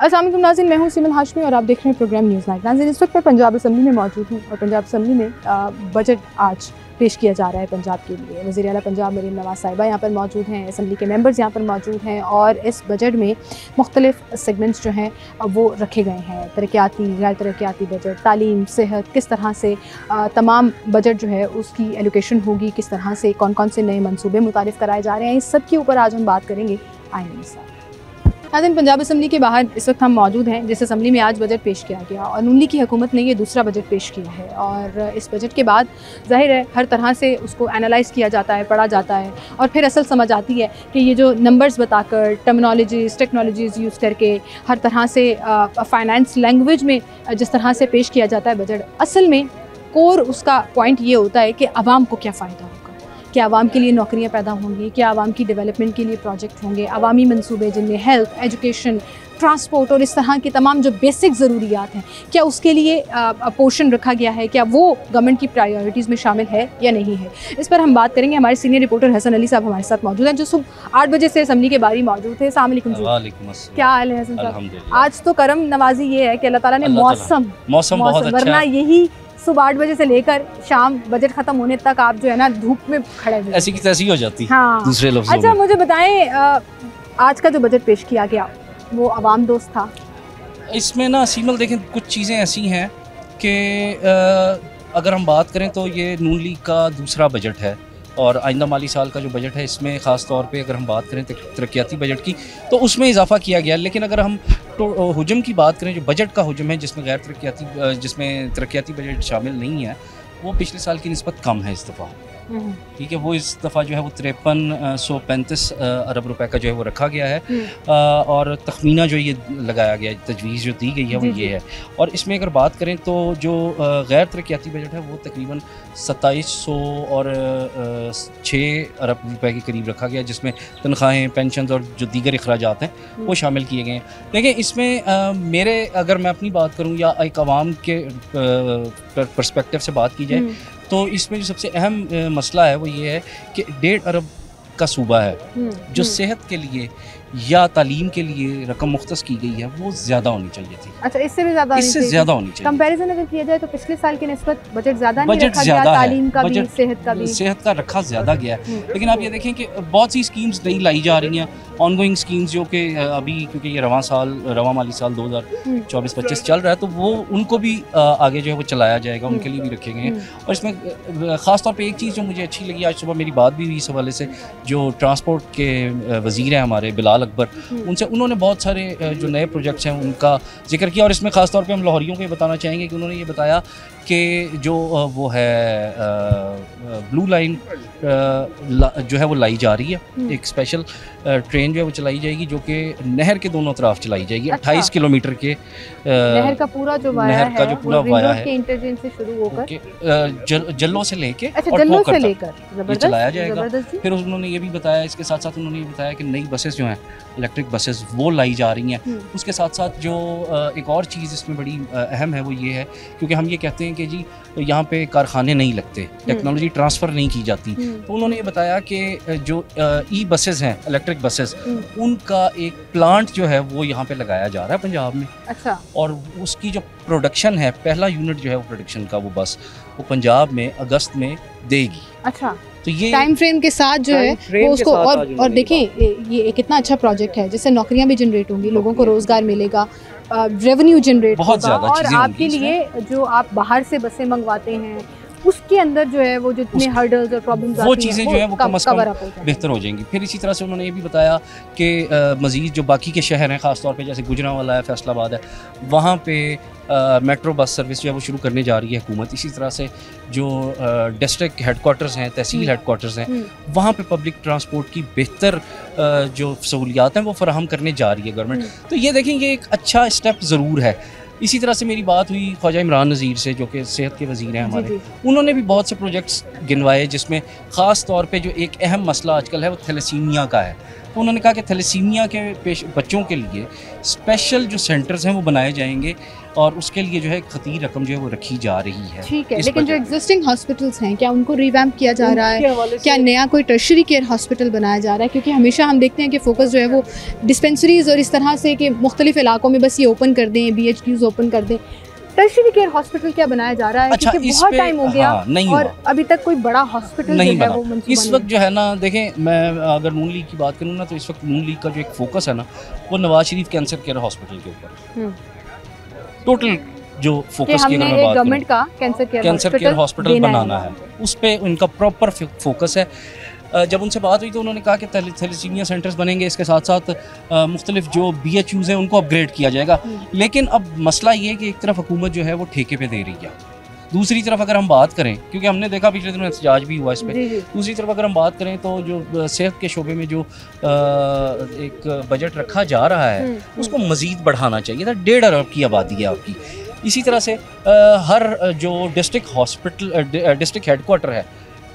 अस्सलाम वालेकुम नाज़रीन, मैं हूं सिमन हाशमी और आप देख रहे हैं प्रोग्राम न्यूज़ नाइट। नाज़रीन, इस वक्त मैं पंजाब असम्बली में मौजूद हूं और पंजाब असम्बली में बजट आज पेश किया जा रहा है पंजाब के लिए। वज़ीर आला पंजाब मरीम नवाज़ साहिबा यहाँ पर मौजूद हैं, असम्बली के मेंबर्स यहाँ पर मौजूद हैं और इस बजट में मुख्तलिफ सेगमेंट्स जो हैं वो रखे गए हैं। तरक्याती, गैर तरक्याती बजट, तालीम, सेहत, किस तरह से तमाम बजट जो है उसकी एलोकेशन होगी, किस तरह से कौन कौन से नए मनसूबे मुतारिफ़ कराए जा रहे हैं, इस सब के ऊपर आज हम बात करेंगे। आइए साथ नाज़रीन, पंजाब असम्बली के बाहर इस वक्त हम मौजूद हैं जिस असम्बली में आज बजट पेश किया गया और नून लीग की हुकूमत ने ये दूसरा बजट पेश किया है और इस बजट के बाद ज़ाहिर है हर तरह से उसको एनालाइज़ किया जाता है, पढ़ा जाता है और फिर असल समझ आती है कि ये जो नंबर्स बताकर, टर्मिनोलॉजीज़, टेक्नोलॉजीज़ यूज़ करके हर तरह से फाइनेंस लैंग्वेज में जिस तरह से पेश किया जाता है बजट, असल में कोर उसका पॉइंट ये होता है कि आवाम को क्या फ़ायदा होगा, क्या आवाम के लिए नौकरियां पैदा होंगी, क्या आवाम की डेवलपमेंट के लिए प्रोजेक्ट होंगे, अवामी मंसूबे जिनमें हेल्थ, एजुकेशन, ट्रांसपोर्ट और इस तरह की तमाम जो बेसिक ज़रूरियात हैं, क्या उसके लिए पोर्शन रखा गया है, क्या वो गवर्नमेंट की प्रायोरिटीज़ में शामिल है या नहीं है। इस पर हम बात करेंगे। हमारे सीनियर रिपोर्टर हसन अली साहब हमारे साथ मौजूद हैं जो सुबह 8 बजे से असम्बली के बाहर ही मौजूद थे। अस्सलाम वालेकुम जी। वालेकुम अस्सलाम। क्या हाल है हसन साहब? आज तो करम नवाजी ये है कि अल्लाह ताला ने मौसम बहुत अच्छा, वरना यही सुबह 8 बजे से लेकर शाम बजट खत्म होने तक आप जो है ना धूप में खड़े हुए, ऐसी की तैसी हो जाती। हाँ। दूसरे लफ्ज़ों अच्छा, में। मुझे बताएं, आज का जो बजट पेश किया गया वो अवाम दोस्त था? इसमें ना सीमल देखें, कुछ चीज़ें ऐसी हैं कि अगर हम बात करें तो ये नून लीग का दूसरा बजट है और आइंदा माली साल का जो बजट है इसमें ख़ास तौर पे अगर हम बात करें तरक्याती बजट की तो उसमें इजाफा किया गया। लेकिन अगर हम तो हुजम की बात करें, जो बजट का हुजम है जिसमें तरक्याती बजट शामिल नहीं है, वो पिछले साल की निस्बत कम है इस दफ़ा। ठीक है, वो इस दफ़ा जो है वो 5335 अरब रुपए का जो है वो रखा गया है और तखमीना जो ये लगाया गया, तजवीज़ जो दी गई है वो ये है। और इसमें अगर बात करें तो जो गैर तरक्याती बजट है वो तकरीबन 2700 और 6 अरब रुपए के करीब रखा गया, जिसमें तनख्वाहें, पेंशन और जो दीगर अखराजात हैं वो शामिल किए गए हैं। देखिए, इसमें मेरे अगर मैं अपनी बात करूँ या एक आवाम के पर्सपेक्टिव से बात की जाए तो इसमें जो सबसे अहम मसला है वो ये है कि 1.5 अरब का सूबा है जो सेहत के लिए या तालीम के लिए रकम मुख्तस की गई है वो ज़्यादा होनी चाहिए थी। अच्छा, इससे भी ज़्यादा होनी चाहिए। कंपैरिजन अगर किया जाए तो पिछले साल की निस्बत बजट ज़्यादा नहीं रखा गया, तालीम का भी, सेहत का रखा ज़्यादा गया है। लेकिन आप ये देखें कि बहुत सी स्कीम्स नई लाई जा रही हैं, ऑनगोइंग स्कीम्स जो कि अभी क्योंकि ये रवां माली साल 2024-25 चल रहा है तो वो उनको भी आगे जो है वो चलाया जाएगा, उनके लिए भी रखे गए हैं। और इसमें ख़ास तौर पर एक चीज़ जो मुझे अच्छी लगी, आज सुबह मेरी बात भी हुई इस हवाले से, जो ट्रांसपोर्ट के वज़ीर हैं हमारे बिलाल अकबर, उनसे उन्होंने बहुत सारे जो नए प्रोजेक्ट्स हैं उनका जिक्र किया। और इसमें ख़ास तौर पे हम लाहौरियों को ये बताना चाहेंगे कि उन्होंने ये बताया कि जो वो है ब्लू लाइन जो है वो लाई जा रही है, एक स्पेशल ट्रेन जो है वो चलाई जाएगी जो कि नहर के दोनों तरफ चलाई जाएगी। 28 किलोमीटर के नहर का पूरा जो वाया है इंटरचेंज से शुरू होकर जल्लों से लेके जल्लों से लेकर ये चलाया जाएगा। फिर उन्होंने ये भी बताया, इसके साथ साथ उन्होंने ये बताया कि नई बसेस जो हैं, इलेक्ट्रिक बसेस, वो लाई जा रही हैं। उसके साथ साथ जो एक और चीज़ इसमें बड़ी अहम है वो ये है, क्योंकि हम ये कहते हैं कि जी यहाँ पे कारखाने नहीं लगते, टेक्नोलॉजी ट्रांसफ़र नहीं की जाती, तो उन्होंने ये बताया कि जो ई बसेस हैं, इलेक्ट्रिक बसेस, उनका एक प्लांट जो है वो यहाँ पे लगाया जा रहा है पंजाब में। अच्छा। और उसकी जो प्रोडक्शन है, पहला यूनिट जो है वो प्रोडक्शन का, वो बस वो पंजाब में अगस्त में देगी। अच्छा, तो ये टाइम फ्रेम के साथ जो है वो उसको और देखें, ये एक इतना अच्छा प्रोजेक्ट है जिससे नौकरियां भी जनरेट होंगी, लोगों को रोजगार मिलेगा, रेवेन्यू जनरेट होगा और आपके लिए जो आप बाहर से बसें मंगवाते हैं उसके अंदर जो है वो जितने हर्डल्स और प्रॉब्लम्स वो चीज़ें जो है वो कम से कम बेहतर हो जाएंगी। फिर इसी तरह से उन्होंने ये भी बताया कि मज़ीद जो बाकी के शहर हैं, ख़ास तौर पे जैसे गुजरांवाला है, फैसलाबाद है, वहाँ पे मेट्रो बस सर्विस जो है वो शुरू करने जा रही है हुकूमत। इसी तरह से जो डिस्ट्रिक्ट हेडक्वार्टर्स हैं, तहसील हेडक्वार्टर्स हैं, वहाँ पे पब्लिक ट्रांसपोर्ट की बेहतर जो सहूलियात हैं वो फराहम करने जा रही है गवर्नमेंट। तो ये देखें, ये एक अच्छा स्टेप ज़रूर है। इसी तरह से मेरी बात हुई ख्वाजा इमरान नज़ीर से जो कि सेहत के वज़ीर हैं हमारे, उन्होंने भी बहुत से प्रोजेक्ट्स गिनवाए जिसमें ख़ास तौर पे जो एक अहम मसला आजकल है वो थैलेसीमिया का है। तो उन्होंने कहा कि थैलेसीमिया के बच्चों के लिए स्पेशल जो सेंटर्स हैं वो बनाए जाएंगे और उसके लिए जो है खतीर रकम जो है वो रखी जा रही है। ठीक है, लेकिन जो एग्जिस्टिंग हॉस्पिटल्स हैं क्या उनको रिवैम्प किया जा रहा है? क्या नया कोई टर्शरी केयर हॉस्पिटल बनाया जा रहा है? क्योंकि हमेशा हम देखते हैं कि फोकस जो है वो डिस्पेंसरीज और इस तरह से कि मुख्तलिफ इलाकों में बस ये ओपन कर दें, BHQs ओपन कर दें। टर्शरी केयर हॉस्पिटल क्या बनाया जा रहा है? अच्छा, क्योंकि बहुत टाइम हो गया नहीं और अभी तक कोई बड़ा हॉस्पिटल नहीं है वो मंसूबा इस वक्त जो है ना, देखें मैं अगर नून लीग की बात करूँ ना तो इस वक्त नून लीग का जो एक फोकस है ना वो Nawaz Sharif cancer care hospital के ऊपर टोटल जो फोकस की अगर मैं बात गवर्नमेंट का कैंसर केयर हॉस्पिटल बनाना है उस पर उनका प्रॉपर फोकस है। जब उनसे बात हुई तो उन्होंने कहा कि थैलेसीमिया सेंटर्स बनेंगे, इसके साथ साथ मुख्तलिफ जो BHUs हैं उनको अपग्रेड किया जाएगा। लेकिन अब मसला ये है कि एक तरफ हुकूमत जो है वो ठेके पे दे रही है, दूसरी तरफ अगर हम बात करें, क्योंकि हमने देखा पिछले दिनों एहतजाज भी हुआ इस पर, दूसरी तरफ अगर हम बात करें तो जो सेहत के शोबे में जो एक बजट रखा जा रहा है उसको मज़ीद बढ़ाना चाहिए था। 1.5 अरब की आबादी है आपकी। इसी तरह से हर जो डिस्ट्रिक्ट हेडक्वार्टर है,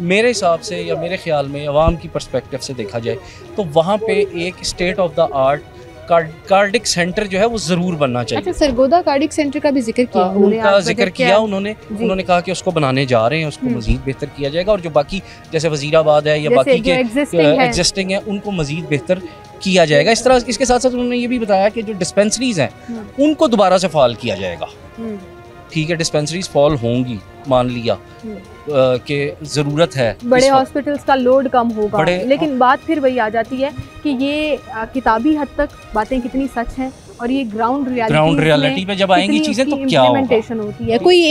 मेरे हिसाब से या मेरे ख्याल में अवाम की पर्सपेक्टिव से देखा जाए तो वहाँ पे एक state of the art cardiac centre जो है वो ज़रूर बनना चाहिए। अच्छा, सरगोदा कार्डिक सेंटर का भी जिक्र किया उनका जिक्र किया उन्होंने कहा कि उसको बनाने जा रहे हैं, उसको मज़ीद बेहतर किया जाएगा और जो बाकी जैसे वज़ीराबाद है या बाकी के एग्जिस्टिंग है उनको मज़ीद बेहतर किया जाएगा। इस तरह इसके साथ साथ उन्होंने ये भी बताया कि जो डिस्पेंसरीज हैं उनको दोबारा से फाल किया जाएगा। ठीक है, डिस्पेंसरीज फॉल होंगी, मान लिया कि ज़रूरत है, बड़े हॉस्पिटल्स का लोड कम होगा, लेकिन बात फिर वही आ जाती है कि ये किताबी हद तक बातें कितनी सच हैं और ये ग्राउंड रियलिटी पे जब आएंगी चीज़ें तो क्या इम्प्लीमेंटेशन होती है। कोई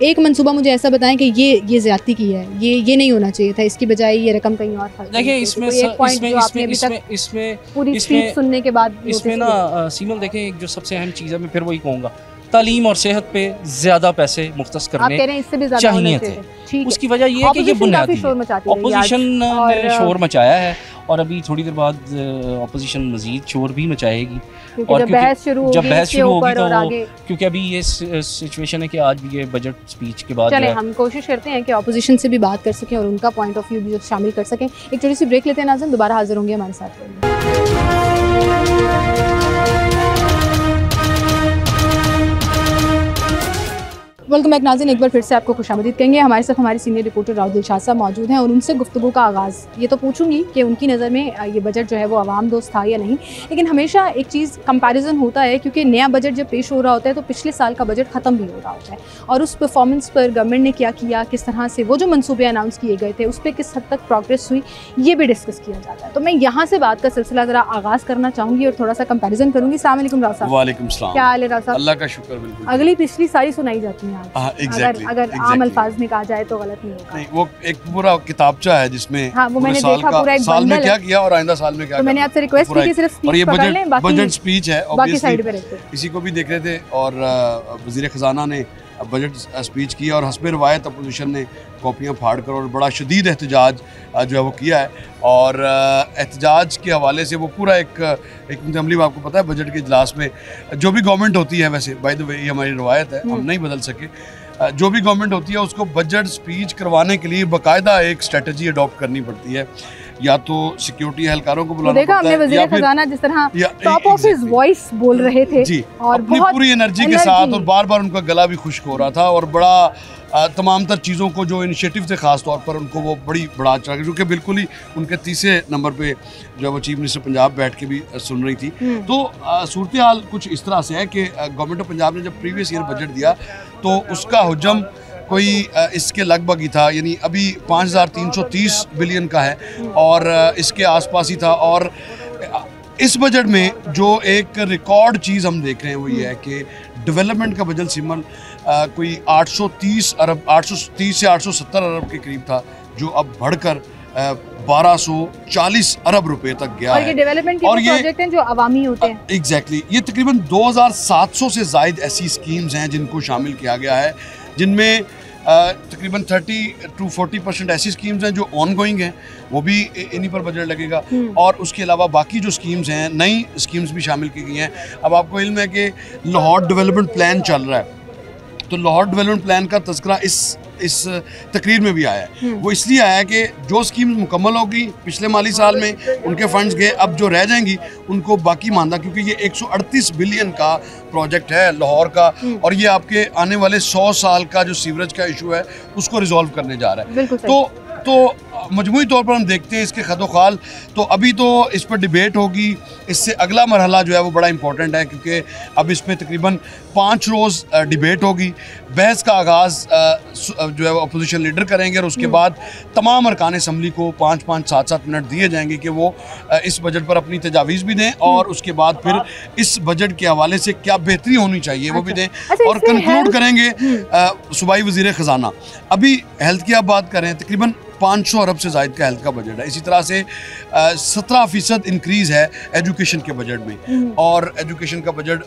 एक मंसूबा मुझे ऐसा बताएं कि ये ज़्यादती की है, ये नहीं होना चाहिए था, इसकी बजाय ये रकम कहीं और खर्च। देखिए इसमें पूरी स्पीच सुनने के बाद इसमें ना सीमल देखें, एक जो सबसे अहम चीज़ है मैं फिर वही कहूँगा, तालीम और सेहत पे ज़्यादा पैसे मुख्तस करने चाहिए थे। उसकी वजह ये है कि ये बुनियादी अपोजिशन ने शोर मचाया है और अभी थोड़ी देर बाद अपोजिशन मजीद शोर भी मचाएगी और जब बहस शुरू होगी तो क्योंकि अभी ये सिचुएशन है कि आज भी ये बजट स्पीच के बाद चले हम कोशिश करते हैं कि अपोजिशन से भी बात कर सकें और उनका पॉइंट ऑफ व्यू भी शामिल कर सकें। एक छोटी सी ब्रेक लेते हैं नाज़रीन, दोबारा हाजिर होंगे हमारे साथ। वेलकम बैक नाज़रीन, एक बार फिर से आपको खुशामदीद कहेंगे। हमारे साथ हमारे सीनियर रिपोर्टर राउत दिलशाद साहब मौजूद हैं और उनसे गुफ्तगू का आगाज़ ये तो पूछूंगी कि उनकी नज़र में ये बजट जो है वो आवाम दोस्त था या नहीं, लेकिन हमेशा एक चीज़ कंपैरिजन होता है क्योंकि नया बजट जब पेश हो रहा होता है तो पिछले साल का बजट ख़त्म भी हो रहा होता है और उस परफॉर्मेंस पर गवर्नमेंट ने क्या किया, किस तरह से वो जो मनसूबे अनाउंस किए गए थे उस पर किस हद तक प्रोग्रेस हुई, ये भी डिस्कस किया जाता है। तो मैं यहाँ से बात का सिलसिला ज़रा आगाज़ करना चाहूँगी और थोड़ा सा कंपेरिजन करूँगी। अस्सलाम वालेकुम राव साहब। वालेकुम सलाम। क्या हाल है राव साहब? अल्लाह का शुक्र। बिल्कुल अगली पिछली सारी सुनाई जाती है अगर आम अल्फाज में कहा जाए तो गलत नहीं होगा। नहीं, वो एक पूरा किताबचा है जिसमें हाँ, वो मैंने देखा पूरा एक साल में क्या किया और आइंदा साल में क्या। तो मैंने आपसे रिक्वेस्ट की कि सिर्फ स्पीच पकड़ लें, बजट स्पीच है बाकी साइड पे रखते। इसी को भी देख रहे थे और वज़ीर ख़जाना ने बजट स्पीच की और हस्ब रवायत अपोजिशन ने कॉपियाँ फाड़ कर और बड़ा शदीद एहतजाज जो है वो किया है और एहतजाज के हवाले से वो पूरा एक मुतमली आपको पता है बजट के इजलास में जो भी गवर्नमेंट होती है, वैसे बाय द वे ये हमारी रवायत है, हम नहीं बदल सके, जो भी गवर्नमेंट होती है उसको बजट स्पीच करवाने के लिए बाकायदा एक स्ट्रेटजी अडॉप्ट करनी पड़ती है, या तो सिक्योरिटी एहलकारों को बुलाना पड़ता है, हमने वज़ीर ख़ज़ाना जिस तरह टॉप ऑफ हिज वॉइस बोल रहे थे जी, और अपनी पूरी एनर्जी के साथ और बार बार उनका गला भी खुश्क हो रहा था और बड़ा तमाम तर चीज़ों को जो इनिशिएटिव थे ख़ास तौर पर उनको वो बड़ी बढ़ा चढ़ा के, क्योंकि बिल्कुल ही उनके तीसरे नंबर पे जो वो चीफ मिनिस्टर पंजाब बैठ के भी सुन रही थी। तो सूरत हाल कुछ इस तरह से है कि गवर्नमेंट ऑफ पंजाब ने जब प्रीवियस ईयर बजट दिया तो उसका हुजम कोई इसके लगभग ही था, यानी अभी 5330 बिलियन का है और इसके आसपास ही था। और इस बजट में जो एक रिकॉर्ड चीज़ हम देख रहे हैं वो ये है कि डेवलपमेंट का बजट सिमल कोई 830 से 870 अरब के करीब था, जो अब बढ़कर 1240 अरब रुपए तक गया और ये डेवलपमेंट के प्रोजेक्ट हैं जो अवामी होते हैं। एग्जैक्टली, ये तकरीबन 2700 से ज़ायद ऐसी स्कीम्स हैं जिनको शामिल किया गया है, जिनमें तकरीबन 30 to 40% ऐसी स्कीम्स हैं जो ऑन गोइंग हैं, वो भी इन्हीं पर बजट लगेगा और उसके अलावा बाकी जो स्कीम्स हैं, नई स्कीम्स भी शामिल की गई हैं। अब आपको इल्म है कि लाहौर डेवलपमेंट प्लान चल रहा है, तो लाहौर डेवलपमेंट प्लान का तज़किरा इस इस तकरीर में भी आया है। वो इसलिए आया है कि जो स्कीम मुकम्मल होगी पिछले माली साल में उनके फंड्स गए, अब जो रह जाएंगी उनको बाकी मानदा, क्योंकि ये 138 बिलियन का प्रोजेक्ट है लाहौर का, और ये आपके आने वाले 100 साल का जो सीवरेज का इशू है उसको रिजॉल्व करने जा रहा है। तो मजमूई तौर पर हम देखते हैं इसके खदोखाल, तो अभी तो इस पर डिबेट होगी। इससे अगला मरहला जो है वो बड़ा इंपॉर्टेंट है, क्योंकि अब इसमें तकरीबन 5 रोज़ डिबेट होगी। बहस का आगाज़ जो है वो अपोजिशन लीडर करेंगे, और उसके बाद तमाम अरकान असम्बली को 5-5, 7-7 मिनट दिए जाएंगे कि वो इस बजट पर अपनी तजावीज़ भी दें, और उसके बाद फिर इस बजट के हवाले से क्या बेहतरी होनी चाहिए वो भी दें, और कंक्लूड करेंगे सूबाई वज़ीर ख़जाना। अभी हेल्थ की आप बात करें, तकरीबन 500 अरब से ज़ायद का हेल्थ का बजट है। इसी तरह से 17% इंक्रीज़ है एजुकेशन के बजट में, और एजुकेशन का बजट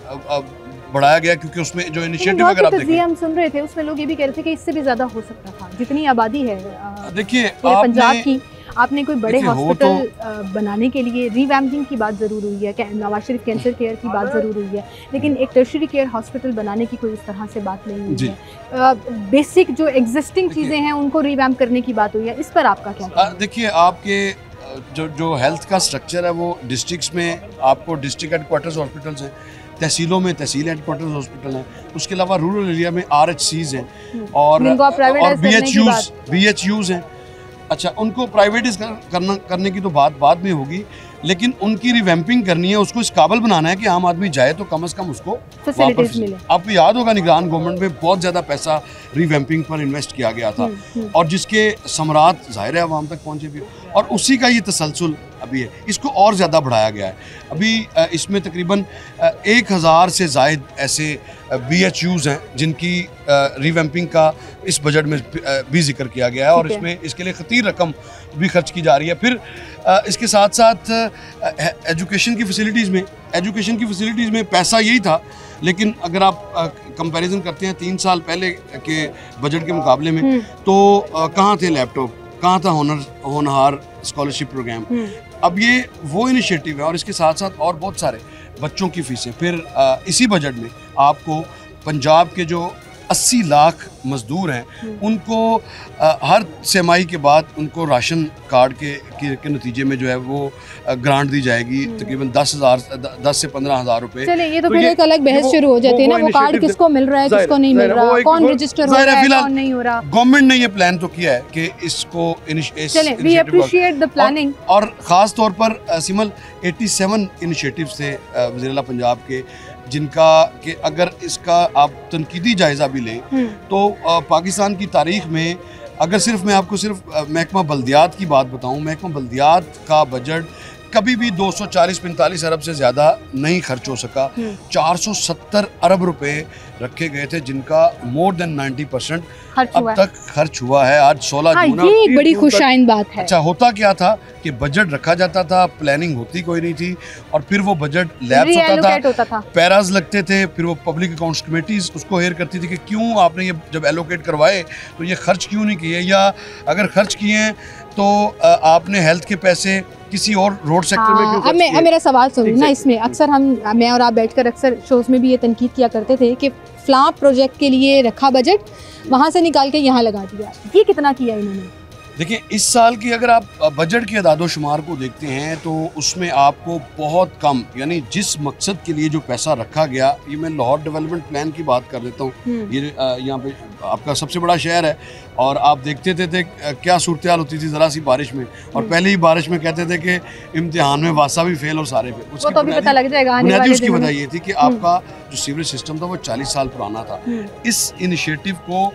बढ़ाया गया क्योंकि उसमें जो इनिशिएटिव अगर आप देखें, हम सुन रहे थे उसमें लोग ये भी कह रहे थे कि इससे भी ज़्यादा हो सकता था, जितनी आबादी है देखिए पंजाब की। आपने कोई बड़े हॉस्पिटल बनाने के लिए रिवैम्पिंग की बात ज़रूर हुई है, नवाज शरीफ कैंसर केयर की बात ज़रूर हुई है, लेकिन एक टर्शरी केयर हॉस्पिटल बनाने की कोई इस तरह से बात नहीं हुई है। बेसिक जो एग्जिस्टिंग चीज़ें हैं उनको रिवैम्प करने की बात हुई है, इस पर आपका क्या? देखिए, आपके जो हेल्थ का स्ट्रक्चर है वो डिस्ट्रिक्ट्स में आपको डिस्ट्रिक्ट हेडक्वार्टर्स हॉस्पिटल्स हैं, तहसीलों में तहसील हेडक्वार्टर्स हॉस्पिटल हैं, उसके अलावा रूरल एरिया में RHCs हैं और BHUs हैं। अच्छा, उनको प्राइवेटाइज करने की तो बात बाद में होगी, लेकिन उनकी रिवैम्पिंग करनी है, उसको इस काबिल बनाना है कि आम आदमी जाए तो कम से कम उसको वापस मिले। आपको याद होगा निगरान गवर्नमेंट में बहुत ज़्यादा पैसा रिवैम्पिंग पर इन्वेस्ट किया गया था, और जिसके समरात ज़ाहिर है आवाम तक पहुँचे भी, और उसी का ये तसलसल अभी है। इसको और ज़्यादा बढ़ाया गया है। अभी इसमें तकरीबन 1000 से ज़ायद ऐसे BHUs हैं जिनकी रिवैम्पिंग का इस बजट में भी जिक्र किया गया है, और इसमें इसके लिए खतीर रकम भी खर्च की जा रही है। फिर इसके साथ साथ एजुकेशन की फैसिलिटीज़ में पैसा यही था, लेकिन अगर आप कंपैरिजन करते हैं 3 साल पहले के बजट के मुकाबले में, तो कहाँ थे लैपटॉप, कहाँ था होनहार स्कॉलरशिप प्रोग्राम। अब ये वो इनिशिएटिव है, और इसके साथ साथ और बहुत सारे बच्चों की फीसें। फिर इसी बजट में आपको पंजाब के जो 80 लाख मज़दूर हैं उनको हर सेमाई के बाद उनको राशन कार्ड के नतीजे में जो है वो ग्रांट दी जाएगी, तकरीबन 10 से 15 हज़ार रुपए। चलिए, ये तो फिर एक अलग बहस शुरू हो जाती है ना, वो कार्ड किसको मिल रहा है, किसको नहीं मिल रहा, कौन रजिस्टर हो रहा है, कौन नहीं हो रहा। गवर्नमेंट ने ये प्लान तो किया है कि इसको वी अप्रिशिएट द प्लानिंग, और ख़ास तौर पर सिमल 87 इनिशिएटिव्स थे वज़ीर आला पंजाब के, जिनका कि अगर इसका आप तनकीदी जायज़ा भी लें तो पाकिस्तान की तारीख़ में, अगर सिर्फ मैं आपको सिर्फ महकमा बल्दियात की बात बताऊं, महकमा बल्दियात का बजट कभी भी 240-45 अरब से ज़्यादा नहीं खर्च हो सका। 470 अरब रुपए रखे गए थे, जिनका मोर देन 90% अब तक खर्च हुआ है। आज 16 जून, ये एक बड़ी खुशाइन बात है। अच्छा, होता क्या था कि बजट रखा जाता था, प्लानिंग होती कोई नहीं थी, और फिर वो बजट लैप्स होता था, पैराज लगते थे, फिर वो पब्लिक अकाउंट्स कमेटीज उसको हेयर करती थी कि क्यों आपने ये जब एलोकेट करवाए तो ये खर्च क्यों नहीं किए, या अगर खर्च किए हैं तो आपने हेल्थ के पैसे किसी और रोड सेक्टर में क्यों खर्च किए? अब मेरा सवाल सुनिए ना, इसमें अक्सर मैं और आप बैठकर अक्सर शोज में भी ये तनकीद किया करते थे कि फ्लां प्रोजेक्ट के लिए रखा बजट वहाँ से निकाल के यहाँ लगा दिया। ये कितना किया इन्होंने? देखिए, इस साल की अगर आप बजट के अदादोशुमार को देखते हैं तो उसमें आपको बहुत कम, यानी जिस मकसद के लिए जो पैसा रखा गया, ये मैं लाहौर डेवलपमेंट प्लान की बात कर देता हूँ। ये यहाँ पे आपका सबसे बड़ा शहर है, और आप देखते थे क्या सूरत हाल होती थी ज़रा सी बारिश में, और पहले ही बारिश में कहते थे कि इम्तिहान में वासा भी फेल और सारे फेल। उसकी बुनियादी वजह ये थी कि आपका जो सीवरेज सिस्टम था वो 40 साल पुराना था। इस इनिशिएटिव को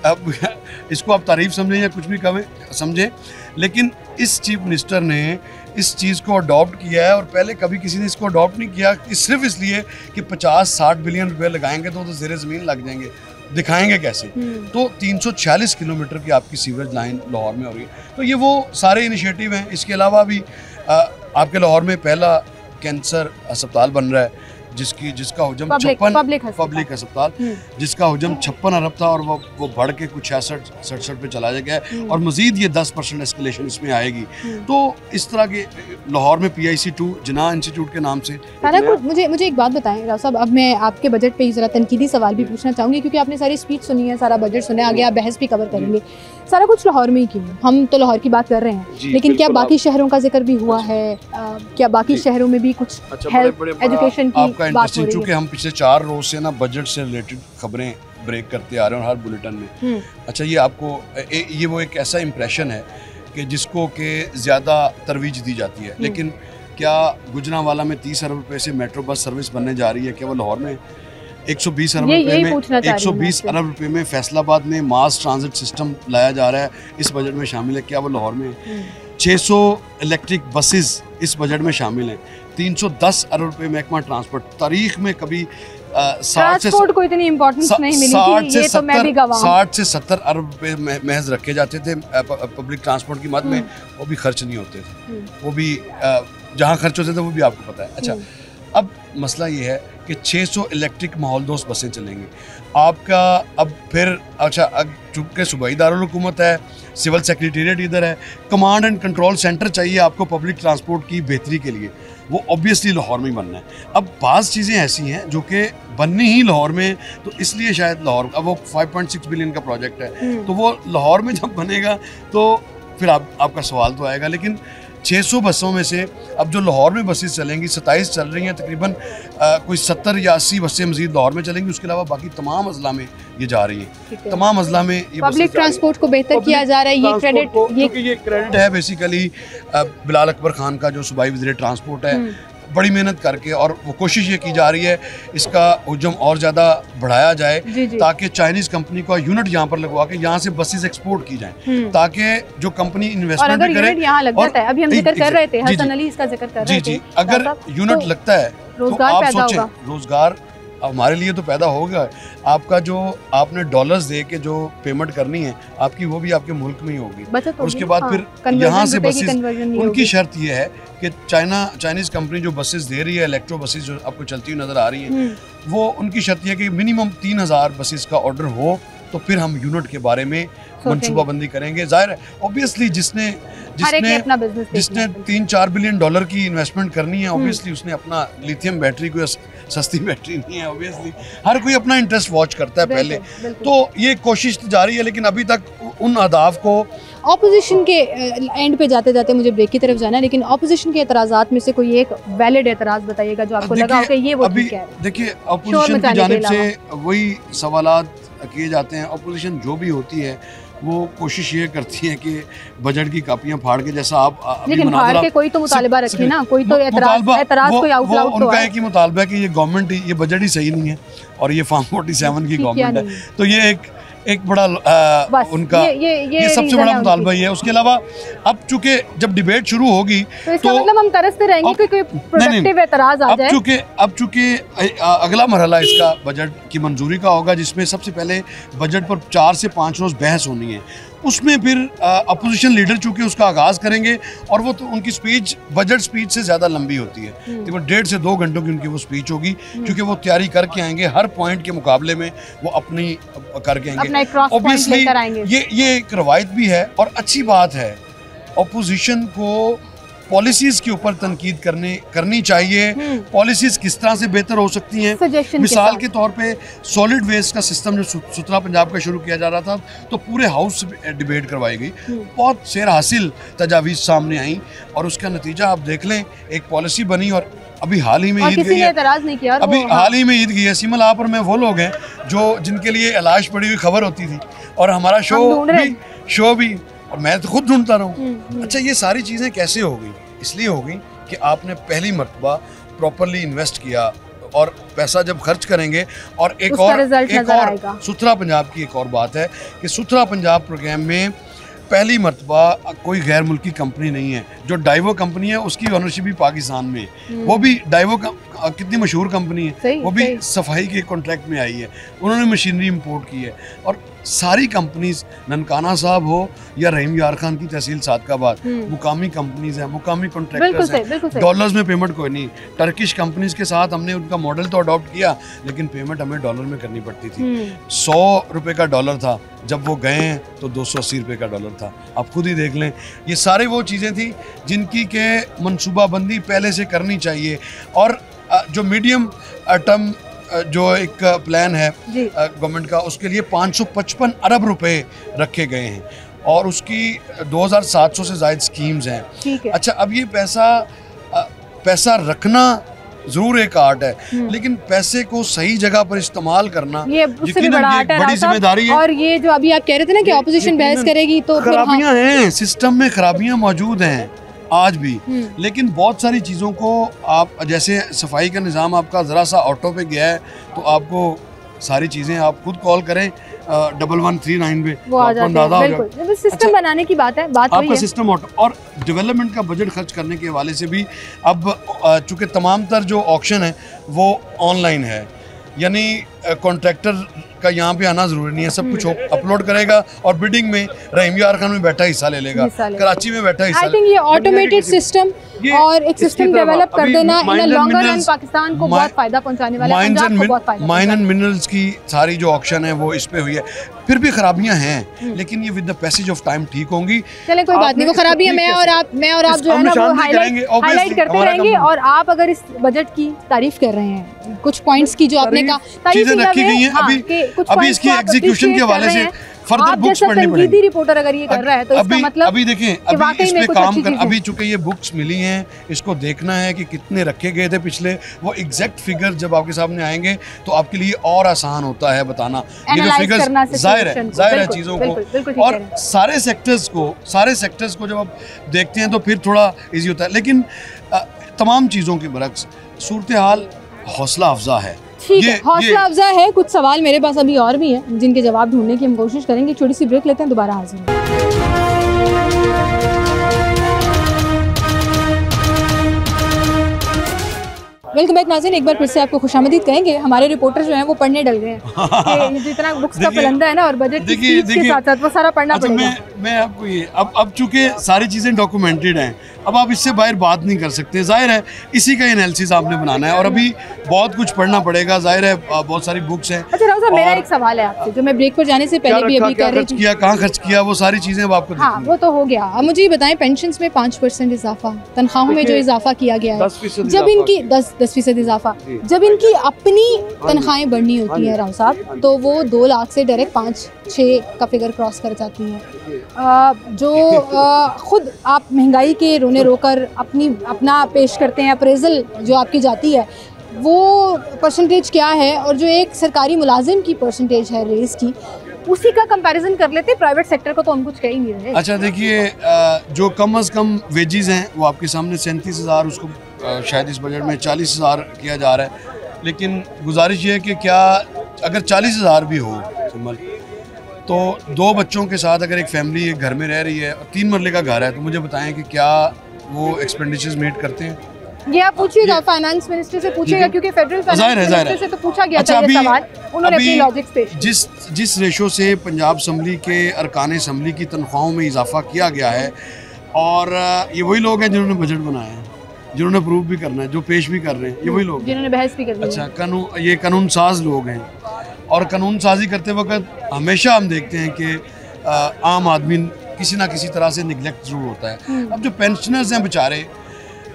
अब इसको आप तारीफ समझें या कुछ भी कहें समझें, लेकिन इस चीफ मिनिस्टर ने इस चीज़ को अडॉप्ट किया है, और पहले कभी किसी ने इसको अडॉप्ट नहीं किया, सिर्फ इसलिए कि 50-60 बिलियन रुपए लगाएंगे तो ज़ेरे ज़मीन लग जाएंगे। दिखाएंगे कैसे? तो 346 किलोमीटर की आपकी सीवरेज लाइन लाहौर में हो रही है। तो ये वो सारे इनिशिएटिव हैं। इसके अलावा भी आपके लाहौर में पहला कैंसर अस्पताल बन रहा है, जिसका हुजम पब्लिक अस्पताल जिसका हुजम 56 अरब था और वो बढ़ के कुछ 66 पे चला गया है और मज़ीद ये 10% एस्केलेशन इसमें आएगी। तो इस तरह के लाहौर में PIC2 जिन्ना इंस्टीट्यूट के नाम से मुझे एक बात बताएं राव साहब, अब मैं आपके बजट पे ज़रा तनकीदी सवाल भी पूछना चाहूँगी क्योंकि आपने सारी स्पीच सुनी है, सारा बजट सुना है, आगे आप बहस भी कवर करेंगे। सारा कुछ लाहौर में ही क्यों? हम तो लाहौर की बात कर रहे हैं, लेकिन क्या बाकी शहरों का जिक्र भी हुआ है? क्या बाकी शहरों में भी कुछ हेल्थ एजुकेशन की आपका इंटरेस्टिंग, चूँकि हम पिछले 4 रोज से ना बजट से रिलेटेड खबरें ब्रेक करते आ रहे हैं हर बुलेटिन में। अच्छा, ये आपको ये वो एक ऐसा इम्प्रेशन है कि जिसको कि ज़्यादा तरवीज दी जाती है, लेकिन क्या गुजरांवाला में 30 अरब रुपए से मेट्रो बस सर्विस बनने जा रही है? क्या वो लाहौर में 120 अरब रुपए में 120 अरब रुपए में फैसलाबाद में मास ट्रांजिट सिस्टम लाया जा रहा है, इस बजट में शामिल है? क्या वो लाहौर में 600 इलेक्ट्रिक बसेस इस बजट में शामिल हैं? 310 अरब रुपए महकमा ट्रांसपोर्ट, तारीख में कभी 60 को इतनी इम्पोर्टेंस नहीं मिली थी, ये तो मैं भी गवाह हूं। 60 से 70 अरब रुपए महज रखे जाते थे पब्लिक ट्रांसपोर्ट की मद में, वो भी खर्च नहीं होते थे, वो भी जहाँ खर्च होते थे वो भी आपको पता है। अच्छा, अब मसला ये है कि 600 इलेक्ट्रिक माहौल दोस्त बसें चलेंगी आपका। अब फिर अच्छा, चूँकि सूबाई दारुल हुकूमत है, सिविल सेक्रेटेरिएट इधर है, कमांड एंड कंट्रोल सेंटर चाहिए आपको पब्लिक ट्रांसपोर्ट की बेहतरी के लिए, वो ऑब्वियसली लाहौर में ही बनना है। अब बाज़ चीज़ें ऐसी हैं जो कि बननी ही लाहौर में, तो इसलिए शायद लाहौर, अब वो 5.6 बिलियन का प्रोजेक्ट है, तो वो लाहौर में जब बनेगा तो फिर आपका सवाल तो आएगा। लेकिन 600 बसों में से अब जो लाहौर में बसेस चलेंगी 27 चल रही हैं, तकरीबन कोई 70 या 80 बसें मज़ीद लाहौर में चलेंगी। उसके अलावा बाकी तमाम अज़ला में ये जा रही हैं, तमाम अज़ला में ये पब्लिक ट्रांसपोर्ट को बेहतर किया जा रहा है। ये क्रेडिट है बेसिकली बिलाल अकबर खान का, जो सूबाई वज़ीर ट्रांसपोर्ट है, बड़ी मेहनत करके, और वो कोशिश ये की जा रही है इसका हुजम और ज़्यादा बढ़ाया जाए ताकि चाइनीज़ कंपनी का यूनिट यहाँ पर लगवा के यहाँ से बसेस एक्सपोर्ट की जाएं, ताकि जो कंपनी इन्वेस्टमेंट भी करे यहाँ लग जाता है। अभी हम जिक्र कर रहे थे, हसन अली इसका जिक्र कर रहे थे, अगर यूनिट लगता है तो आप सोचें रोजगार हमारे लिए तो पैदा होगा। आपका जो आपने डॉलर्स दे के जो पेमेंट करनी है आपकी, वो भी आपके मुल्क में ही होगी, और उसके बाद फिर यहाँ से बसेस, उनकी शर्त ये है कि चाइनीज़ कंपनी जो बसेस दे रही है, इलेक्ट्रो बसेस जो आपको चलती हुई नज़र आ रही हैं, वो उनकी शर्त ये है कि मिनिमम 3000 बसेस का ऑर्डर हो, तो फिर हम यूनिट के बारे में मनसूबाबंदी करेंगे। जाहिर है ऑब्वियसली जिसने 3-4 बिलियन डॉलर की इन्वेस्टमेंट करनी है, ऑब्वियसली उसने अपना लिथियम बैटरी, कोई सस्ती बैटरी नहीं है, ऑब्वियसली हर कोई अपना इंटरेस्ट वॉच करता है पहले। तो ये कोशिश तो जारी है, लेकिन अभी तक उन अहदाफ को ऑपोजिशन के एंड पे जाते जाते मुझे ब्रेक की तरफ जाना है, लेकिन ऑपोजिशन के एतराज़ात में से कोई एक वैलिड एतराज़ बताइएगा जो आपको लगा कि ये वो ठीक है। देखिए, ऑपोजिशन की जानिब से वही सवालात किए जाते हैं। ऑपोजिशन जो भी होती है वो कोशिश ये करती है कि बजट की कापियां फाड़ के, जैसा आप लेकिन फाड़ के कोई तो मुतालिबा रखे ना, कोई तो एतराज कोई आउट लाउड तो उनका एक ही मुतालबा है कि ये गवर्नमेंट, ये बजट ही सही नहीं है और ये फार्म 47 की गवर्नमेंट है, तो ये एक बड़ा उनका ये सबसे बड़ा मुतालबा ही है। उसके अलावा अब चूंकि जब डिबेट शुरू होगी तो मतलब हम तरसते रहेंगे कि कोई प्रोडक्टिव एतराज आ जाए। अब चूंकि अगला मरहला इसका बजट की मंजूरी का होगा, जिसमें सबसे पहले बजट पर 4 से 5 रोज़ बहस होनी है। उसमें फिर अपोजिशन लीडर चूँकि उसका आगाज़ करेंगे, और वो तो उनकी स्पीच बजट स्पीच से ज़्यादा लंबी होती है, तो 1.5 से 2 घंटों की उनकी वो स्पीच होगी, क्योंकि वो तैयारी करके आएंगे, हर पॉइंट के मुकाबले में वो अपनी करके आएंगे। ऑब्वियसली ये एक रवायत भी है और अच्छी बात है। अपोजिशन को पॉलिसीज के ऊपर तनकीद करनी चाहिए, पॉलिसीज किस तरह से बेहतर हो सकती हैं। मिसाल के तौर पे सॉलिड वेस्ट का सिस्टम जो सुथरा पंजाब का शुरू किया जा रहा था, तो पूरे हाउस से डिबेट करवाई गई, बहुत सेर हासिल तजावीज़ सामने आई, और उसका नतीजा आप देख लें, एक पॉलिसी बनी। और अभी हाल ही में ईद गई है, हाल ही में ईद गई है, सिमल आप और मैं वो लोग हैं जो जिनके लिए इलाज पड़ी हुई खबर होती थी, और हमारा शो भी और मैं तो खुद ढूंढता रहा हूँ। अच्छा, ये सारी चीज़ें कैसे हो गई? इसलिए हो गई कि आपने पहली मरतबा प्रॉपरली इन्वेस्ट किया, और पैसा जब खर्च करेंगे, और एक और सुथरा पंजाब की एक और बात है कि सुथरा पंजाब प्रोग्राम में पहली मरतबा कोई गैर मुल्की कंपनी नहीं है। जो डाइवो कंपनी है उसकी ओनरशिप भी पाकिस्तान में है, वो भी डाइवो कितनी मशहूर कंपनी है, वो भी सफाई के कॉन्ट्रैक्ट में आई है, उन्होंने मशीनरी इंपोर्ट की है। और सारी कंपनीज, ननकाना साहब हो या रहीम यार खान की तहसील सादकाबाद, मुकामी कंपनीज हैं, मुकामी कॉन्ट्रैक्टर्स हैं, डॉलर्स में पेमेंट कोई नहीं। टर्किश कंपनीज के साथ हमने उनका मॉडल तो अडॉप्ट किया, लेकिन पेमेंट हमें डॉलर में करनी पड़ती थी। 100 रुपये का डॉलर था, जब वो गए हैं तो 280 रुपये का डॉलर था। आप खुद ही देख लें, ये सारे वो चीज़ें थी जिनकी के मनसूबाबंदी पहले से करनी चाहिए। और जो मीडियम टर्म जो एक प्लान है गवर्नमेंट का, उसके लिए 555 अरब रुपए रखे गए हैं और उसकी 2700 से ज़ायद स्कीम्स हैं। अच्छा, अब ये पैसा रखना ज़रूर एक आर्ट है, लेकिन पैसे को सही जगह पर इस्तेमाल करना ये उससे भी बड़ा आर्ट है, बड़ी जिम्मेदारी है। और ये जो अभी आप कह रहे थे ना कि ऑपोजिशन बहस करेगी, तो खराबियां हैं, सिस्टम में खराबियां मौजूद हैं आज भी, लेकिन बहुत सारी चीज़ों को आप, जैसे सफाई का निज़ाम आपका ज़रा सा ऑटो पे गया है तो आपको सारी चीज़ें आप खुद कॉल करें 1139 पे, वो आ जाते हैं। बिल्कुल, सिस्टम बनाने की बात है, बात आपका सिस्टम ऑटो। और डेवलपमेंट का बजट खर्च करने के हवाले से भी अब चूँकि तमाम तर जो ऑक्शन है वो ऑनलाइन है, यानी कॉन्ट्रैक्टर का यहाँ पे आना ज़रूरी नहीं है, सब कुछ अपलोड करेगा और बिडिंग में रहीम यार खान में बैठा हिस्सा ले लेगा, कराची में बैठा हिस्सा। आई थिंक ये ऑटोमेटेड सिस्टम और एक सिस्टम डेवलप कर देना इन लॉन्गर रन पाकिस्तान को बहुत फायदा पहुंचाने वाला है, पंजाब को बहुत फायदा। माइन एंड मिनरल्स की सारी जो ऑक्शन है वो इस पे हुई है, फिर भी खराबियां हैं, लेकिन ये with the passage of time ठीक होंगी। चलें, कोई बात नहीं, वो खराबियां मैं और आप जो है ना वो हाईलाइट करते रहेंगे। और आप अगर इस बजट की तारीफ कर रहे हैं, कुछ पॉइंट्स की जो आपने कहा चीजें रखी गई हैं, अभी इसकी एग्जीक्यूशन के हवाले से फर्दर बुक्स पढ़नी पड़ेगी। रिपोर्टर अगर ये कर रहा है तो इसका मतलब अभी देखें, अभी इस पे काम कर, अभी चूंकि ये बुक्स मिली हैं, इसको देखना है कि कितने रखे गए थे पिछले, वो एग्जैक्ट फिगर जब आपके सामने आएंगे तो आपके लिए और आसान होता है बताना। ये जो फिगर्स जाहिर है चीज़ों को, और सारे सेक्टर्स को जब आप देखते हैं तो फिर थोड़ा ईजी होता है। लेकिन तमाम चीज़ों के बरक्स सूरत हाल हौसला अफजा है। ठीक है, हौसला अफजा है। कुछ सवाल मेरे पास अभी और भी हैं जिनके जवाब ढूंढने की हम कोशिश करेंगे। छोटी सी ब्रेक लेते हैं, दोबारा हाजिर हैं। वेलकम बैक नाज़रीन, एक बार फिर से आपको खुशामदीद कहेंगे। हमारे रिपोर्टर जो हैं वो पढ़ने डल गए हैं कि जितना बुक्स का फलंदा है ना और बजट की स्पीच के साथ साथ वो सारा पढ़ना पड़ेगा। मैं आपको ये अब चूंकि सारी चीज़ें डॉक्यूमेंटेड हैं, अब आप इससे बाहर बात नहीं कर सकते। जाहिर है इसी का एनालिसिस आपने बनाना है और अभी बहुत कुछ पढ़ना पड़ेगा। जाहिर है बहुत सारी बुक्स हैं। अच्छा राव साहब, मेरा एक सवाल है आपसे जो मैं ब्रेक पर जाने से पहले भी अभी कर रही थी, कहाँ खर्च किया, वो सारी चीज़ें अब आपको। हाँ, वो तो हो गया। अब मुझे ये बताएं, पेंशन में 5% इजाफा, तनख्वाहों में जो इजाफा किया गया है, जब इनकी 10% इजाफा, जब इनकी अपनी तनख्वाहें बढ़नी होती हैं राव साहब, तो वो 2 लाख से डायरेक्ट 5-6 का फिगर क्रॉस कर जाती हैं। जो खुद आप महंगाई के रोने रोकर अपना पेश करते हैं, अप्रेजल जो आपकी जाती है, वो परसेंटेज क्या है, और जो एक सरकारी मुलाजिम की परसेंटेज है रेस की, उसी का कंपैरिजन कर लेते हैं। प्राइवेट सेक्टर को तो हम कुछ कह ही नहीं रहे। अच्छा देखिए, जो कम अज़ कम वेजेस हैं वो आपके सामने 37,000, उसको शायद इस बजट में 40,000 किया जा रहा है। लेकिन गुजारिश ये है कि क्या अगर 40,000 भी हो तो 2 बच्चों के साथ अगर एक फैमिली एक घर में रह रही है और 3 मरले का घर है, तो मुझे बताएं कि क्या वो एक्सपेंडिचर्स मीट करते हैं? ये आप पूछिएगा, फाइनेंस मिनिस्टर से पूछिएगा, क्योंकि फेडरल फाइनेंस मिनिस्टर से तो पूछा गया था ये सवाल, उन्होंने अपनी लॉजिक्स पेश किए। जिस रेशो से पंजाब असम्बली के अरकान असम्बली की तनख्वाहों में इजाफा किया गया है, और ये वही लोग हैं जिन्होंने बजट बनाया है, जिन्होंने प्रूव भी करना है, जो पेश भी कर रहे हैं, ये वही लोग जिन्होंने बहस भी करनी है। अच्छा, ये कानून साज लोग हैं, और कानून साजी करते वक्त हमेशा हम देखते हैं कि आम आदमी किसी ना किसी तरह से निगलेक्ट जरूर होता है। अब जो पेंशनर्स हैं बेचारे,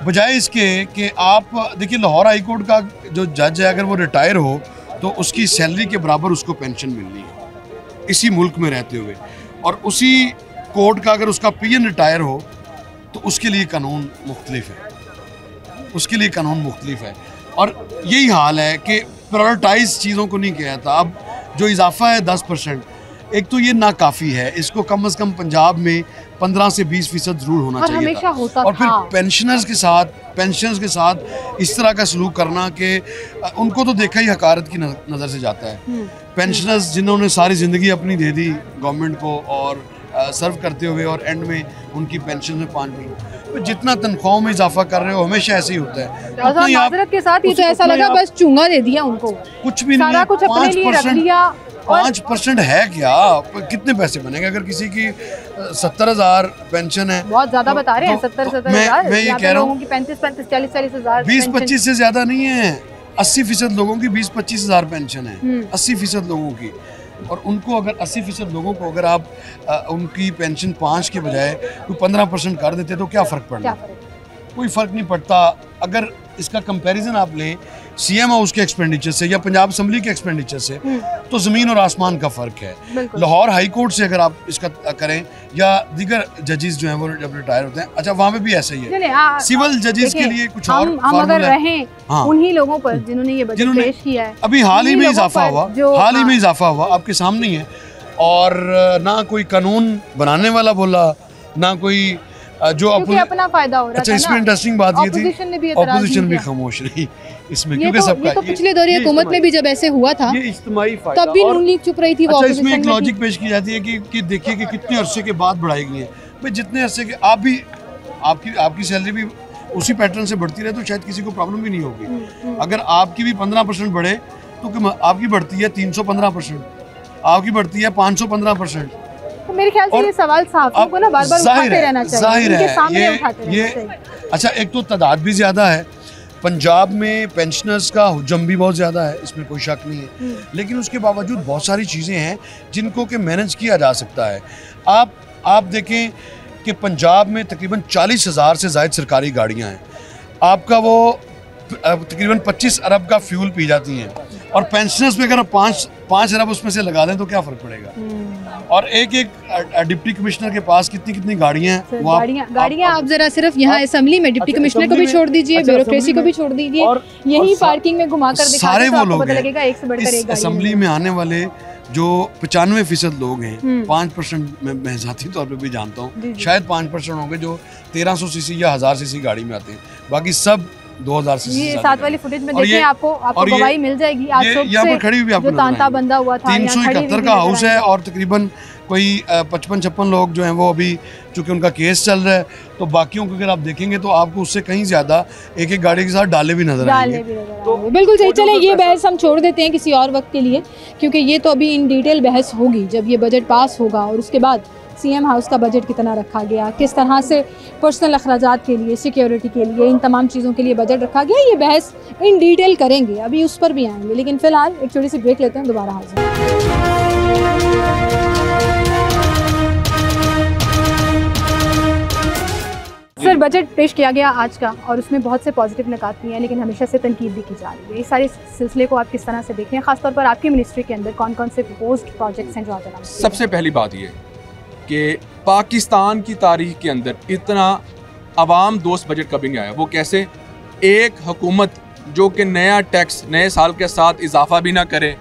बजाय इसके कि आप देखिए, लाहौर हाई कोर्ट का जो जज है, अगर वो रिटायर हो तो उसकी सैलरी के बराबर उसको पेंशन मिलनी है इसी मुल्क में रहते हुए, और उसी कोर्ट का अगर उसका पीएन रिटायर हो तो उसके लिए कानून मुख्तलिफ है, और यही हाल है कि प्रायोरिटाइज चीज़ों को नहीं किया जाता। अब जो इजाफा है 10%, एक तो ये नाकाफ़ी है, इसको कम से कम पंजाब में 15 से 20% ज़रूर होना चाहिए था। और फिर पेंशनर्स के साथ इस तरह का सलूक करना कि उनको तो देखा ही हकारत की नज़र से जाता है। पेंशनर्स जिन्होंने सारी ज़िंदगी अपनी दे दी गवर्नमेंट को और सर्व करते हुए, और एंड में उनकी पेंशन में 5%, तो जितना तनख्वाहों में इजाफा कर रहे हो हमेशा ऐसे ही होता है। माजरत के साथ ये तो ऐसा लगा बस चूंगा दे दिया उनको, कुछ भी सारा कुछ अपने लिए रख लिया, 5% है क्या? कितने पैसे बनेंगे अगर किसी की 70,000 पेंशन है? बहुत ज्यादा बता रहे हैं, 70,000। मैं ये कह रहा हूँ 35, 40 हज़ार 20-25 से ज्यादा नहीं है। 80% लोगों की 20-25 हज़ार पेंशन है, 80% लोगों की। और उनको अगर 80% लोगों को अगर आप उनकी पेंशन 5 के बजाय 15% कर देते तो क्या फ़र्क पड़ता? कोई फ़र्क नहीं पड़ता। अगर इसका कंपैरिजन आप लें सीएम हाउस के एक्सपेंडिचर से या पंजाब असम्बली के एक्सपेंडिचर से, तो ज़मीन और आसमान का फ़र्क है। लाहौर हाई कोर्ट से अगर आप इसका करें या दीगर जजेस जो हैं वो जब रिटायर होते हैं, अच्छा वहाँ पे भी ऐसा ही है। सिविल जजेस के लिए कुछ और हम अगर रहें उन्हीं लोगों पर जिन्होंने ये बजट पेश किया है, अभी हाल ही में इजाफा हुआ, आपके सामने ही है। और ना कोई कानून बनाने वाला बोला, ना कोई जो अपना फायदा हो रहा था। अच्छा, इसमें इंटरेस्टिंग बात ये थी ऑपोजिशन भी खामोश रही इसमें, क्योंकि सबका तो पिछले दौर हुकूमत में भी जब ऐसे हुआ था ये इज्तिमाई फायदा, तब भी नून लीग चुप रही थी। अच्छा, इसमें एक लॉजिक पेश की जाती है कि देखिए कि कितने अरसे के बाद बढ़ाई गई है। भाई जितने अरसे के आप भी आपकी सैलरी भी उसी पैटर्न से बढ़ती रहे तो शायद किसी को प्रॉब्लम भी नहीं होगी। अगर आपकी भी 15% बढ़े तो आपकी बढ़ती है 315%, आपकी बढ़ती है 515%। तो मेरे ख्याल से ये सवाल साहब को ना बार-बार उठाते रहना चाहिए, उनके सामने उठाते रहना चाहिए। अच्छा, एक तो तादाद भी ज़्यादा है पंजाब में, पेंशनर्स का हुजम भी बहुत ज़्यादा है, इसमें कोई शक नहीं है। लेकिन उसके बावजूद बहुत सारी चीज़ें हैं जिनको कि मैनेज किया जा सकता है। आप देखें कि पंजाब में तकरीबन 40,000 से ज़ायद सरकारी गाड़ियाँ हैं। आपका वो तकरीबन 25 अरब का फ्यूल पी जाती हैं, और पेंशनर्स में अगर 5 अरब उसमें से लगा दें तो क्या फ़र्क पड़ेगा? और एक डिप्टी कमिश्नर के पास कितनी गाड़ियाँ हैं। गाड़ियाँ आप जरा सिर्फ यहाँ असेंबली में डिप्टी कमिश्नर को भी छोड़ दीजिए, ब्यूरोक्रेसी को भी छोड़ दीजिए, यही पार्किंग में घुमा कर दिखा सारे वो लोग लगेगा एक से बढ़कर एक। असेंबली में आने वाले जो 95% लोग हैं, 5% मैं ज़ाती तौर पे भी जानता हूँ, शायद 5% होंगे जो 1300 सीसी या 1000 सीसी गाड़ी में आते हैं, बाकी सब 2000 सीसी। ये साथ वाली फुटेज में देखें, आपको गवाही मिल जाएगी। आज यहाँ पर खड़ी हुई आपको तांता बंदा हुआ था, 371 का हाउस है, और तकरीबन कोई 55-56 लोग जो हैं वो अभी चूँकि उनका केस चल रहा है, तो बाकियों को अगर आप देखेंगे तो आपको उससे कहीं ज़्यादा एक गाड़ी के साथ डाले भी नजर आएंगे। तो बिल्कुल सही। चले ये बहस हम छोड़ देते हैं किसी और वक्त के लिए, क्योंकि ये तो अभी इन डिटेल बहस होगी जब ये बजट पास होगा, और उसके बाद सीएम हाउस का बजट कितना रखा गया, किस तरह से पर्सनल अखराजात के लिए, सिक्योरिटी के लिए, इन तमाम चीज़ों के लिए बजट रखा गया, ये बहस इन डिटेल करेंगे, अभी उस पर भी आएंगे। लेकिन फ़िलहाल एक छोटी सी ब्रेक लेते हैं, दोबारा हाजिर। सर, बजट पेश किया गया आज का, और उसमें बहुत से पॉजिटिव निकात भी हैं, लेकिन हमेशा से तनकीद भी की जा रही है। इस सारे सिलसिले को आप किस तरह से देखें, खासतौर पर आपकी मिनिस्ट्री के अंदर कौन कौन से प्रपोज्ड प्रोजेक्ट्स हैं जो आज? सबसे पहली बात ये कि पाकिस्तान की तारीख के अंदर इतना अवाम दोस्त बजट कभी नहीं आया। वो कैसे? एक हुकूमत जो कि नया टैक्स नए साल के साथ इजाफा भी ना करे,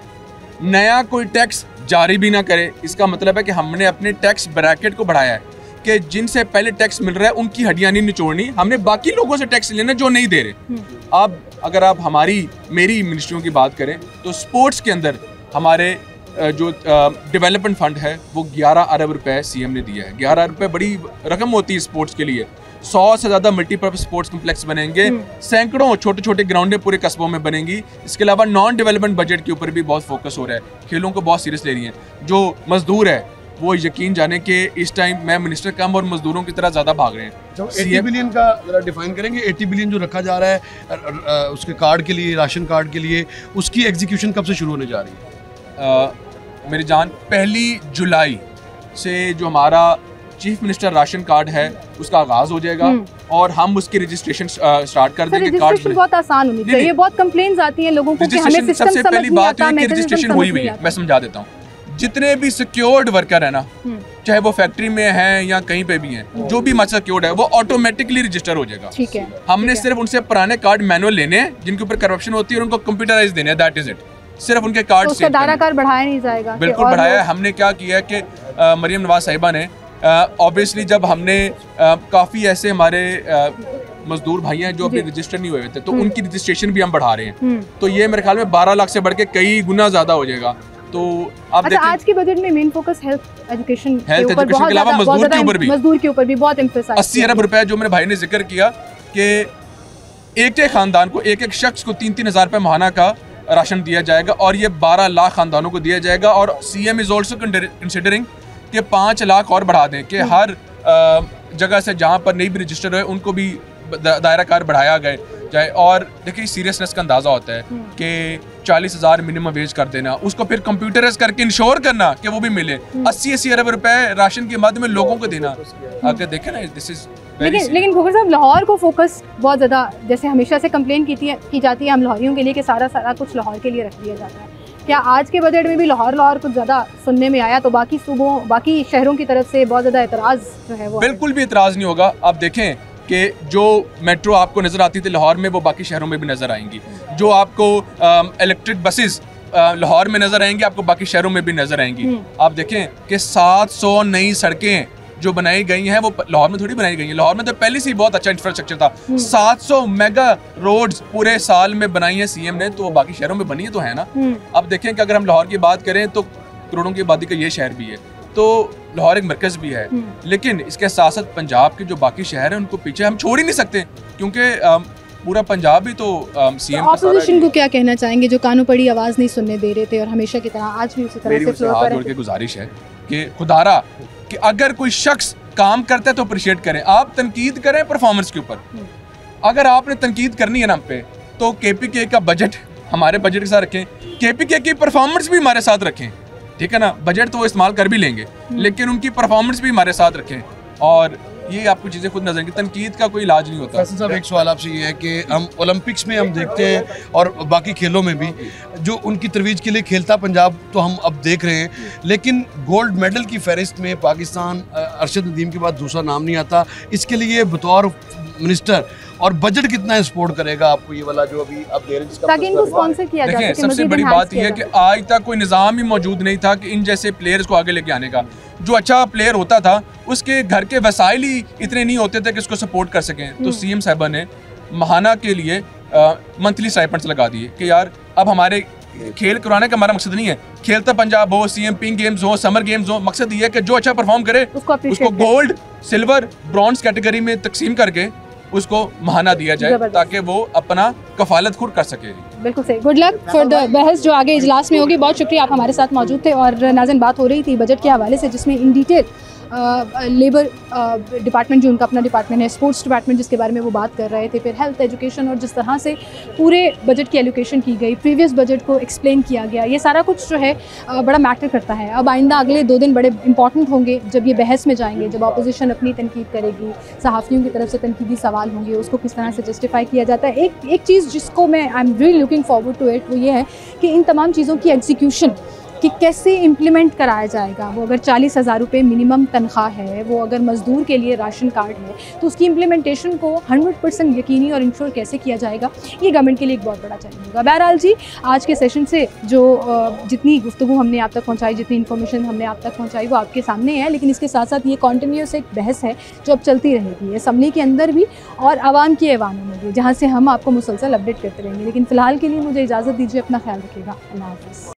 नया कोई टैक्स जारी भी ना करे। इसका मतलब है कि हमने अपने टैक्स ब्रैकेट को बढ़ाया है कि जिनसे पहले टैक्स मिल रहा है उनकी हड्डियां नहीं निचोड़नी, हमने बाकी लोगों से टैक्स लेना जो नहीं दे रहे। अब अगर आप मेरी मिनिस्ट्रियों की बात करें तो स्पोर्ट्स के अंदर हमारे जो डेवलपमेंट फंड है वो 11 अरब रुपए सीएम ने दिया है। 11 अरब रुपए बड़ी रकम होती है स्पोर्ट्स के लिए। 100 से ज़्यादा मल्टीपर्पज स्पोर्ट्स कम्प्लेक्स बनेंगे, सैकड़ों छोटे छोटे ग्राउंडें पूरे कस्बों में बनेंगी। इसके अलावा नॉन डेवलपमेंट बजट के ऊपर भी बहुत फोकस हो रहा है। खेलों को बहुत सीरियस ले रही हैं। जो मजदूर है वो यकीन जाने के इस टाइम मैं मिनिस्टर कम और मजदूरों की तरह ज़्यादा भाग रहे हैं। 80 बिलियन का जरा डिफाइन करेंगे। 80 बिलियन जो रखा जा रहा है उसके कार्ड के लिए, राशन कार्ड के लिए, उसकी एग्जीक्यूशन कब से शुरू होने जा रही है? मेरी जान, 1 जुलाई से जो हमारा चीफ मिनिस्टर राशन कार्ड है उसका आगाज हो जाएगा और हम उसकी रजिस्ट्रेशन स्टार्ट कर देंगे। रजिस्ट्रेशन बहुत आसान होनी चाहिए। बहुत कंप्लेंट्स आती हैं लोगों को कि हमें सिस्टम सबसे पहली बात है कि रजिस्ट्रेशन हुई हुई है। मैं समझा देता हूँ। जितने भी सिक्योर्ड वर्कर है ना, चाहे वो फैक्ट्री में हैं या कहीं पे भी हैं, जो भी हमारे सिक्योर्ड है वो ऑटोमेटिकली रजिस्टर हो जाएगा। ठीक है। हमने सिर्फ उनसे पुराने कार्ड मैनुअल लेने हैं जिनके ऊपर करप्शन होती है और उनको कंप्यूटराइज देने हैं। That is it. सिर्फ उनके कार्ड से दायरा कार बढ़ाया नहीं जाएगा। बिल्कुल बढ़ाया है। हमने क्या किया कि मरियम नवाज साहिबा ने ऑब्वियसली जब हमने काफ़ी ऐसे हमारे मजदूर भाई हैं जो अभी रजिस्टर नहीं हुए थे तो उनकी रजिस्ट्रेशन भी हम बढ़ा रहे हैं। तो ये मेरे ख्याल में 12 लाख से बढ़ के कई गुना ज़्यादा हो जाएगा। तो आप अच्छा, आज के बजट में मेन फोकस हेल्थ एजुकेशन के अलावा मजदूर के ऊपर भी बहुत एम्फेसाइज। 80 अरब रुपए जो मेरे भाई ने जिक्र किया कि एक एक खानदान को, एक एक शख्स को 3-3 हज़ार रुपये महाना का राशन दिया जाएगा और ये 12 लाख ख़ानदानों को दिया जाएगा। और CM इज़ ऑल्सो कंसिडरिंग कि 5 लाख और बढ़ा दें कि हर जगह से जहाँ पर नहीं भी रजिस्टर हुए उनको भी दायरा कार बढ़ाया गए जाए। और देखिए सीरियसनेस का अंदाज़ा होता है कि 40,000 मिनिमम वेज कर देना, उसको फिर कंप्यूटराइज करके इंश्योर करना कि वो भी मिले, 80-80 अरब रुपए राशन के माध्यम में लोगों को देना। अगर देखें ना, दिस इज लेकिन खोखर साहब, लाहौर को फोकस बहुत ज़्यादा, जैसे हमेशा से कंप्लेन की जाती है हम लाहौरियों के लिए कि सारा कुछ लाहौर के लिए रख दिया जाता है। क्या आज के बजट में भी लाहौर कुछ ज़्यादा सुनने में आया? तो बाकी सूबों, बाकी शहरों की तरफ से बहुत ज़्यादा एतराज़ जो है वो बिल्कुल भी एतराज़ नहीं होगा। आप देखें कि जो मेट्रो आपको नज़र आती थी लाहौर में, वो बाकी शहरों में भी नज़र आएंगी। जो आपको इलेक्ट्रिक बसेस लाहौर में नज़र आएंगी, आपको बाकी शहरों में भी नज़र आएंगी। आप देखें कि 700 नई सड़कें जो बनाई गई हैं वो लाहौर में थोड़ी बनाई गई हैं। लाहौर में तो पहले से ही बहुत अच्छा इंफ्रास्ट्रक्चर था। 700 मेगा रोड्स पूरे साल में बनाई है CM ने, तो वो बाकी शहरों में बनी तो है ना। अब देखें कि अगर हम लाहौर की बात करें तो करोड़ों की आबादी का ये शहर भी है, तो लाहौर एक मरकज़ भी है। लेकिन इसके साथ साथ पंजाब के जो बाकी शहर हैं उनको पीछे हम छोड़ ही नहीं सकते, क्योंकि पूरा पंजाब भी तो CM ऑपोजिशन को क्या कहना चाहेंगे जो कानों पड़ी आवाज़ नहीं सुनने दे रहे थे और हमेशा की तरह आज भी उसी तरह से फ्लोर पर है? गुजारिश है कि खुदारा कि अगर कोई शख्स काम करता है तो अप्रिशिएट करें, आप तनकीद करें परफॉर्मेंस के ऊपर। अगर आपने तनकीद करनी है ना पे, तो KPK का बजट हमारे बजट के साथ रखें, KPK की परफॉर्मेंस भी हमारे साथ रखें, ठीक है ना। बजट तो वो इस्तेमाल कर भी लेंगे, लेकिन उनकी परफॉर्मेंस भी हमारे साथ रखें। और ये आपको चीज़ें खुद नजर आएंगी, तनकीद का कोई इलाज नहीं होता। फैसल साहब, एक सवाल आपसे ये है कि हम ओलंपिक्स में हम देखते हैं और बाकी खेलों में भी जो उनकी तरवीज के लिए खेलता पंजाब तो हम अब देख रहे हैं, लेकिन गोल्ड मेडल की फहरिस्त में पाकिस्तान अरशद नदीम के बाद दूसरा नाम नहीं आता। इसके लिए बतौर मिनिस्टर और बजट कितना सपोर्ट करेगा आपको ये वाला जो अभी आप दे रहे हैं, ताकि इनको स्पॉन्सर किया जा सके? सबसे बड़ी बात यह है कि आज तक कोई निज़ाम ही मौजूद नहीं था कि इन जैसे प्लेयर्स को आगे लेके आने का। जो अच्छा प्लेयर होता था उसके घर के वसाइल ही इतने नहीं होते थे कि उसको सपोर्ट कर सकें। तो CM साहिबा ने महाना के लिए मंथली स्टाइपेंड्स लगा दिए कि यार अब हमारे खेल कराने का हमारा मकसद नहीं है खेलता पंजाब हो, CM पिंक गेम्स हो, समर गेम्स हो, मकसद ये है कि जो अच्छा परफॉर्म करे उसको गोल्ड, सिल्वर, ब्रॉन्ज कैटेगरी में तकसीम करके उसको महाना दिया जाए ताकि वो अपना कफालत खुद कर सके। बिल्कुल सही। गुड लक फॉर द बहस जो आगे इजलास में होगी। बहुत शुक्रिया, आप हमारे साथ मौजूद थे। और नाज़रीन, बात हो रही थी बजट के हवाले से जिसमें इन डिटेल लेबर डिपार्टमेंट जो उनका अपना डिपार्टमेंट है, स्पोर्ट्स डिपार्टमेंट जिसके बारे में वो बात कर रहे थे, फिर हेल्थ, एजुकेशन और जिस तरह से पूरे बजट की एलोकेशन की गई, प्रीवियस बजट को एक्सप्लेन किया गया, ये सारा कुछ जो है बड़ा मैटर करता है। अब आइंदा अगले 2 दिन बड़े इंपॉर्टेंट होंगे जब ये बहस में जाएंगे, जब अपोजिशन अपनी तनकीद करेगी, सहाफ़ियों की तरफ से तनकीदी सवाल होंगे, उसको किस तरह से जस्टिफाई किया जाता है। एक चीज़ जिसको मैं I am really looking forward to it, वो ये है कि इन तमाम चीज़ों की एग्जीक्यूशन कि कैसे इम्प्लीमेंट कराया जाएगा। वो अगर 40,000 रुपये मिनिमम तनख्वाह है, वो अगर मज़दूर के लिए राशन कार्ड है, तो उसकी इम्प्लीमेंटेशन को 100% यकीनी और इंश्योर कैसे किया जाएगा, ये गवर्नमेंट के लिए एक बहुत बड़ा चैलेंज होगा। बहरहाल जी, आज के सेशन से जो जितनी गुफ्तगू हमने आप तक पहुँचाई, जितनी इन्फॉर्मेशन हमने आप तक पहुँचाई, वो आपके सामने है। लेकिन इसके साथ साथ ये कॉन्टीन्यूस एक बहस है जो अब चलती रहेगी असम्बली के अंदर भी और आवाम के ऐवानों में भी, जहाँ से हम आपको मुसलसल अपडेट करते रहेंगे। लेकिन फ़िलहाल के लिए मुझे इजाज़त दीजिए, अपना ख्याल रखिएगा। अल्लाह हाफ़िज़।